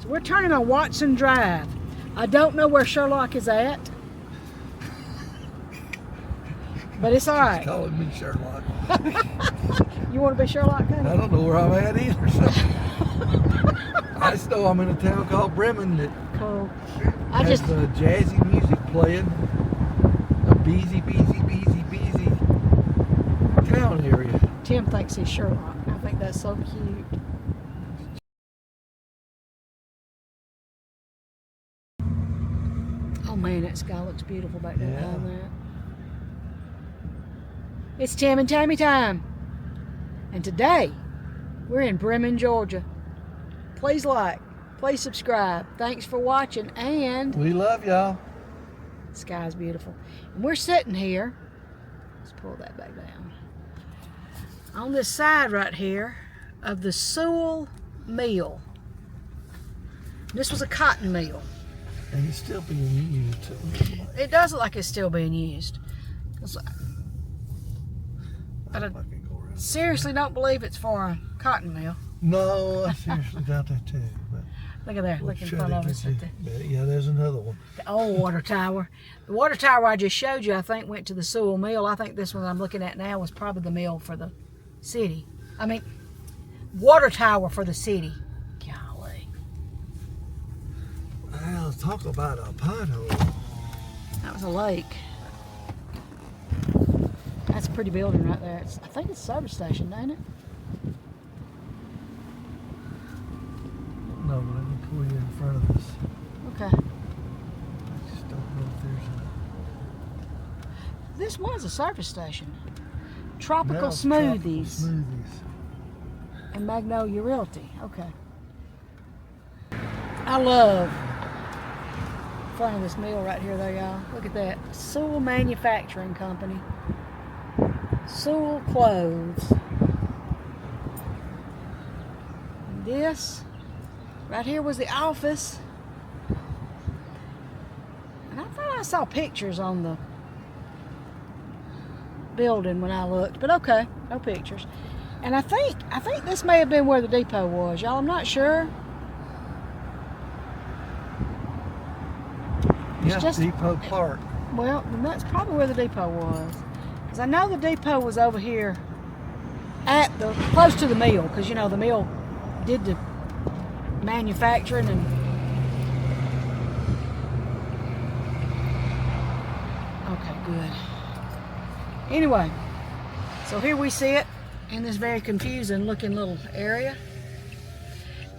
So we're turning on Watson Drive. I don't know where Sherlock is at, but it's all right. He's calling me Sherlock. You want to be Sherlock, honey? I don't know where I'm at either. So. I just know I'm in a town called Bremen that Cool. has jazzy music playing. A beezy town area. Tim thinks he's Sherlock. I think that's so cute. Oh man, that sky looks beautiful back there behind that. It's Tim and Tammy time. And today, we're in Bremen, Georgia. Please like, please subscribe. Thanks for watching, and We love y'all. the sky's beautiful. And we're sitting here, let's pull that back down, on this side right here of the Sewell Mill. This was a cotton mill. And it's still being used too. It does look like it's still being used. But I seriously don't believe it's for a cotton mill. No, I seriously doubt that too. But Look at there, look in front of us. Yeah, there's another one. The old water tower. The water tower I just showed you, I think, went to the Sewell Mill. I think this one I'm looking at now was probably the mill for the city. I mean, water tower for the city. Golly. Well, talk about a pothole. That was a lake. That's a pretty building right there. I think it's a service station, ain't it? No, but let me pull you in front of us. Okay. I just don't know if there's a... This was a service station. Tropical Now it's Smoothies Tropical Smoothies. and Magnolia Realty. Okay. I love the front of this mill right here, though, y'all. Look at that. Sewell Manufacturing Company. Sewell Clothes. And this right here was the office. And I thought I saw pictures on the building when I looked, but okay, no pictures. And I think this may have been where the depot was, y'all. I'm not sure. Yeah, Depot Park. Well, then that's probably where the depot was, because I know the depot was over here at the close to the mill, because you know the mill did the manufacturing and okay, good. Anyway, so here we sit in this very confusing looking little area,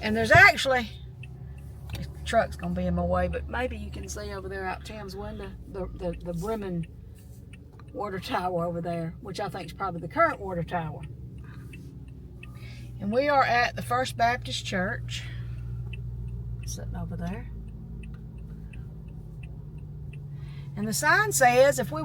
and there's actually, the truck's gonna be in my way, but maybe you can see over there out Tim's window the Bremen water tower over there, which I think is probably the current water tower. And we are at the First Baptist Church, sitting over there. And the sign says if we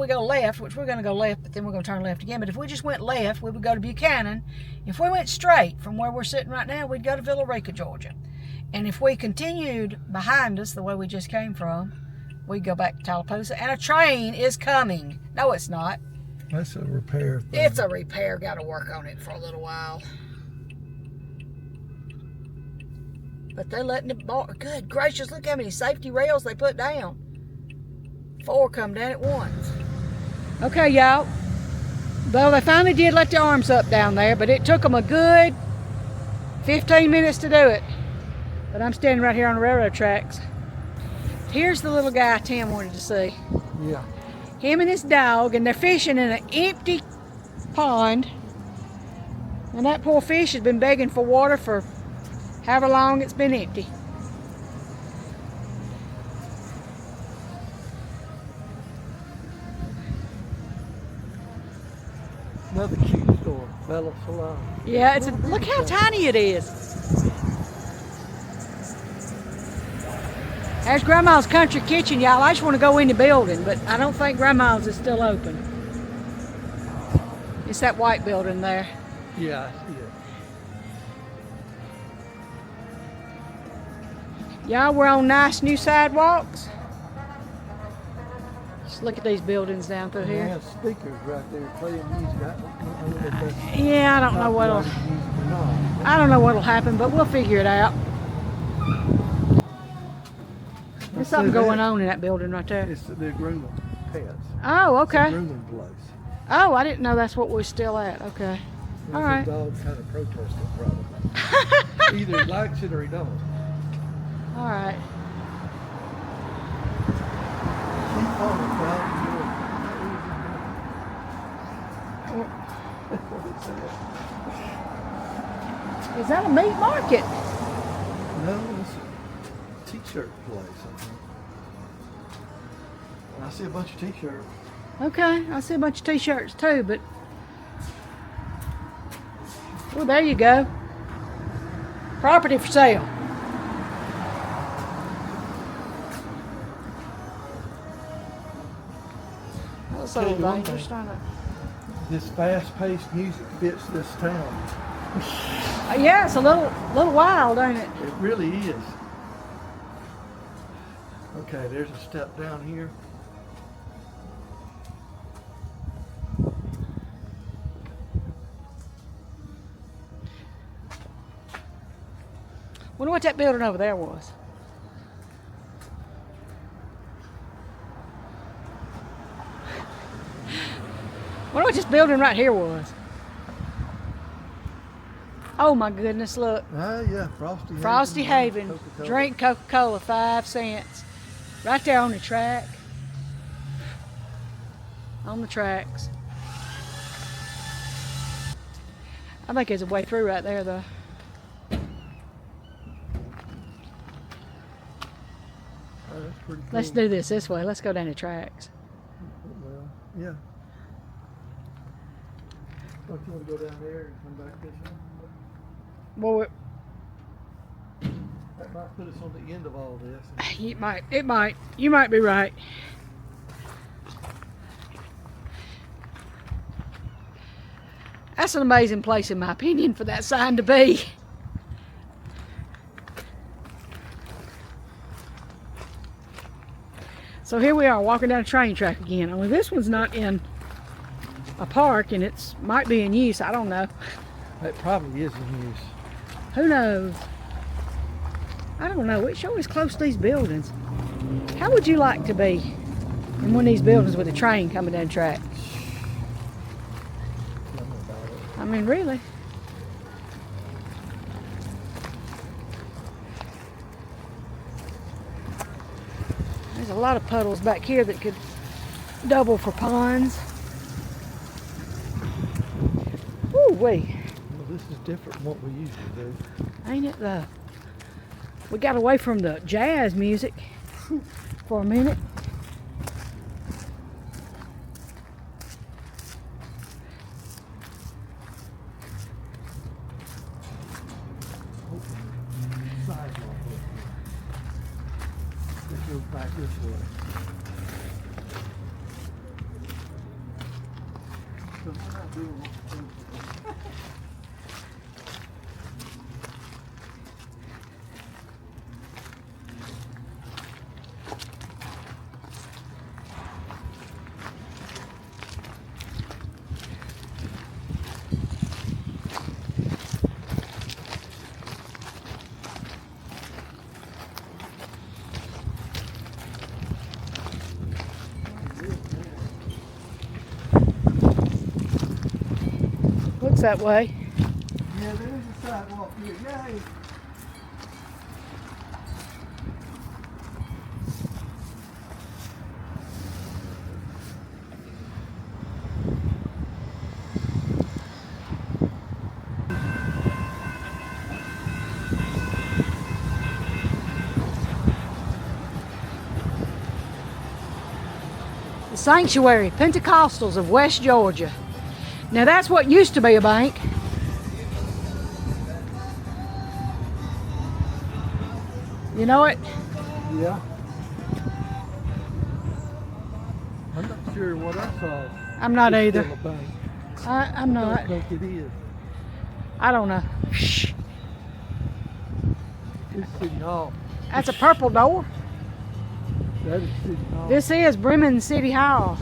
go left, which we're going to go left, but then we're going to turn left again. But if we just went left, we would go to Buchanan. If we went straight from where we're sitting right now, we'd go to Villarica, Georgia. And if we continued behind us the way we just came from, we'd go back to Tallapoosa. And a train is coming. No, it's not. That's a repair thing. It's a repair. Got to work on it for a little while. But they're letting it bar. Good gracious, look how many safety rails they put down. 4 come down at once. Okay, y'all. Well, they finally did let the arms up down there, but it took them a good 15 minutes to do it. But I'm standing right here on the railroad tracks. Here's the little guy Tim wanted to see. Yeah. Him and his dog, and they're fishing in an empty pond. And that poor fish has been begging for water for however long it's been empty. Another cute store, Bella Salon. Yeah, look how tiny it is. There's Grandma's Country Kitchen, y'all. I just want to go in the building, but I don't think Grandma's is still open. It's that white building there. Yeah, I see it. Y'all, we're on nice new sidewalks. Just look at these buildings down through They here. have speakers right there playing music. I don't know if that's Yeah, I don't know copyrighted music or not. I don't know what'll happen, but we'll figure it out. There's something going on in that building right there. It's the grooming pets. Oh, okay. It's a grooming place. Oh, I didn't know that's what we're still at. Okay. All right. The dog kind of protested, probably. Either he likes it or he don't. All right. Keep on, dog. Is that a meat market? No, it's a t-shirt place, I think. I see a bunch of t-shirts. Okay, I see a bunch of t-shirts too, but well, there you go. Property for sale. That's so dangerous, don't it? This fast-paced music fits this town. Yeah, it's a little wild, ain't it? It really is. Okay, there's a step down here. Wonder what that building over there was. Wonder what this building right here was. Oh my goodness, look. Yeah, Frosty Haven. Coca-Cola. Drink Coca-Cola, 5 cents. Right there on the track. On the tracks. I think there's a way through right there though. Oh, that's pretty cool. Let's do this way. Let's go down the tracks. Well, yeah. Don't you want to go down there and come back this way? Well, That might put us on the end of all this. it might. You might be right. That's an amazing place, in my opinion, for that sign to be. So here we are, walking down a train track again. Only this one's not in a park, and it's might be in use. I don't know. It probably is in use. Who knows? I don't know. It sure is close to these buildings. How would you like to be in one of these buildings with a train coming down the track? Tell me about it. I mean, really. There's a lot of puddles back here that could double for ponds. Woo wee. Well, this is different from what we usually do. Ain't it though? We got away from the jazz music for a minute. Sidewalk. Let's go back this way. So we're not doing what we're supposed to do. Looks that way. Yeah, there is a sidewalk here. Yay! The Sanctuary Pentecostals of West Georgia. Now that's what used to be a bank. You know it? Yeah. I'm not sure what I saw. I'm not It's either. still a bank. I'm I not. don't think it is. I don't know. Shh. It's City Hall. That's a purple door. That is City Hall. This is Bremen City Hall.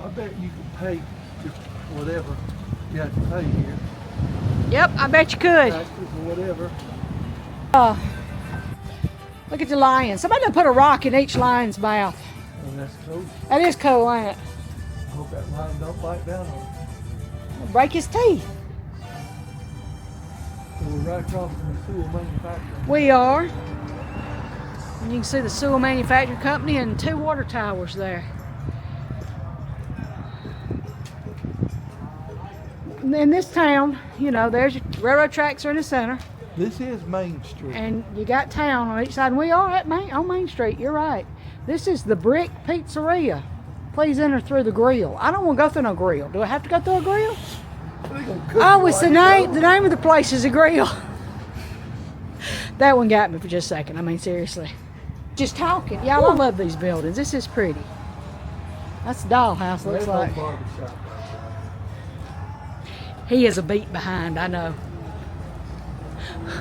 I bet you can pay just whatever you have to pay here. Yep, I bet you could. Taxes or whatever. Look at the lion. Somebody done put a rock in each lion's mouth. And that's cool. That is cool, ain't it? I hope that lion don't bite down on it. It'll break his teeth. So we're right across from the Sewell manufacturing. We are. And you can see the Sewell Manufacturing Company and 2 water towers there. In this town, you know, there's your railroad tracks are in the center. This is Main Street. And you got town on each side. And we are on Main Street. You're right. This is the Brick Pizzeria. Please enter through the grill. I don't want to go through no grill. Do I have to go through a grill? Oh, it's the name. The name of the place is a grill. That one got me for just a second. I mean, seriously. Just talking. Y'all, I love these buildings. This is pretty. That's a dollhouse, looks like. He is a beat behind, I know.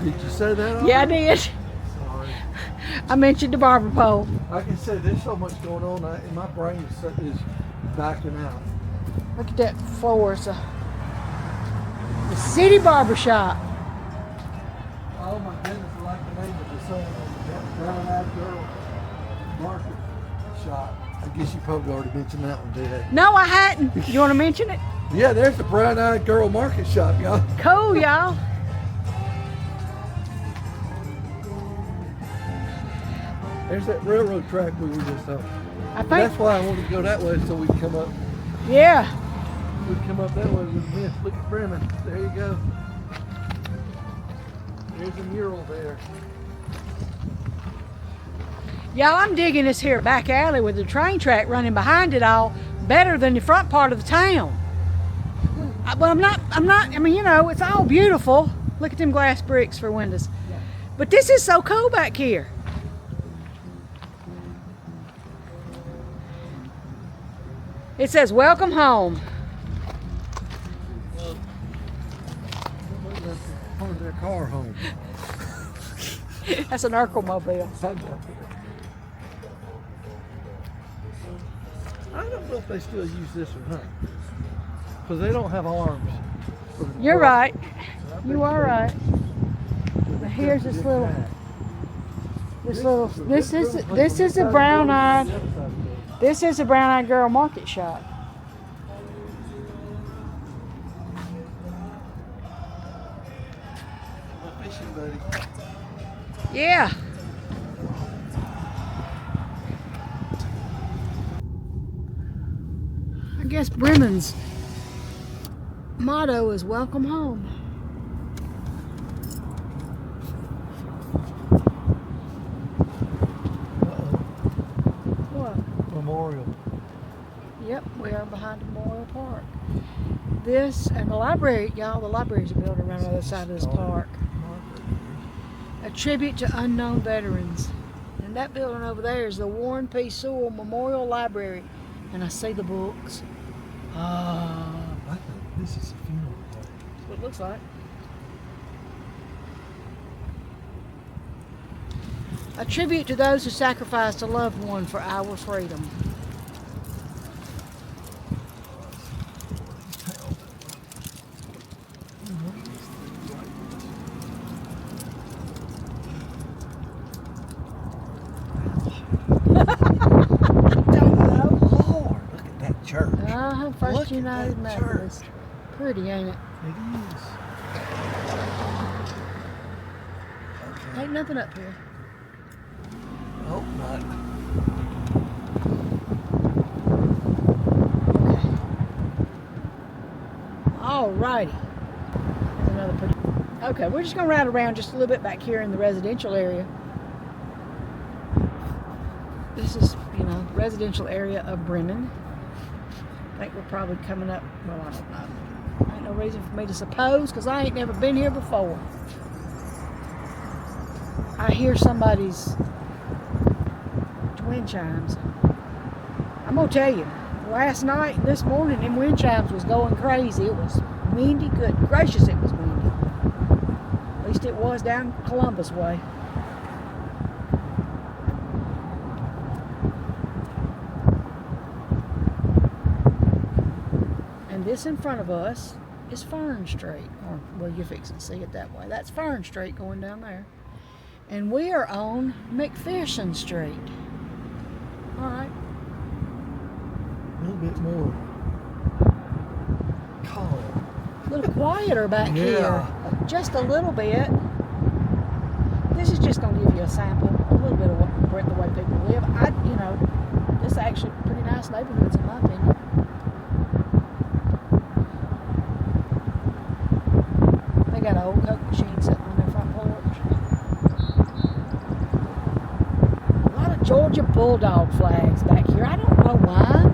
Did you say that? Yeah, I did. Sorry. I mentioned the barber pole. Like I said, there's so much going on, and my brain is backing out. Look at that floor. It's the City Barber Shop. Oh my goodness, I like the name of the song. Brown-eyed girl market shop. I guess you probably already mentioned that one, did you? No, I hadn't. You want to mention it? Yeah, there's the Brown-eyed girl market shop, y'all. Cool, y'all. There's that railroad track we were just on. I think. That's why I wanted to go that way so we can come up. Yeah. We come up that way with this. Look at Bremen. There you go. There's a mural there. Y'all, I'm digging this here back alley with the train track running behind it all better than the front part of the town. But I'm not, I mean, you know, it's all beautiful. Look at them glass bricks for windows. But this is so cool back here. It says, welcome home. Part their car home. That's an Urkel-mobile. I don't know if they still use this or not. Because they don't have arms. You're right. You are right. But here's this is a brown-eyed, this is a brown-eyed girl market shop. Fishing buddy. Yeah. I guess Bremen's motto is welcome home. What? Memorial. Yep, we are behind Memorial Park. This and the library, y'all, the library's a building around the other side of this park. A tribute to unknown veterans. And that building over there is the Warren P. Sewell Memorial Library. And I see the books. I think this is a funeral home. That's what it looks like. A tribute to those who sacrificed a loved one for our freedom. First United Methodist. Pretty, ain't it? It is. Okay. Ain't nothing up here. I hope not. Alrighty. There's another pretty. Okay, we're just gonna ride around just a little bit back here in the residential area. This is, you know, the residential area of Bremen. I think we're probably coming up, well, I don't know. Ain't no reason for me to suppose, because I ain't never been here before. I hear somebody's wind chimes. I'm going to tell you, last night and this morning, them wind chimes was going crazy. It was windy, good gracious, it was windy. At least it was down Columbus way. This in front of us is Fern Street, or well, you're fixing to see it that way. That's Fern Street going down there. And we are on McPherson Street. All right. A little bit more calm. A little quieter back here. Yeah. Just a little bit. This is just going to give you a sample, a little bit of the way people live. This is actually pretty nice neighborhoods in my opinion. They got an old Coke machine sitting on their front porch. A lot of Georgia Bulldog flags back here. I don't know why.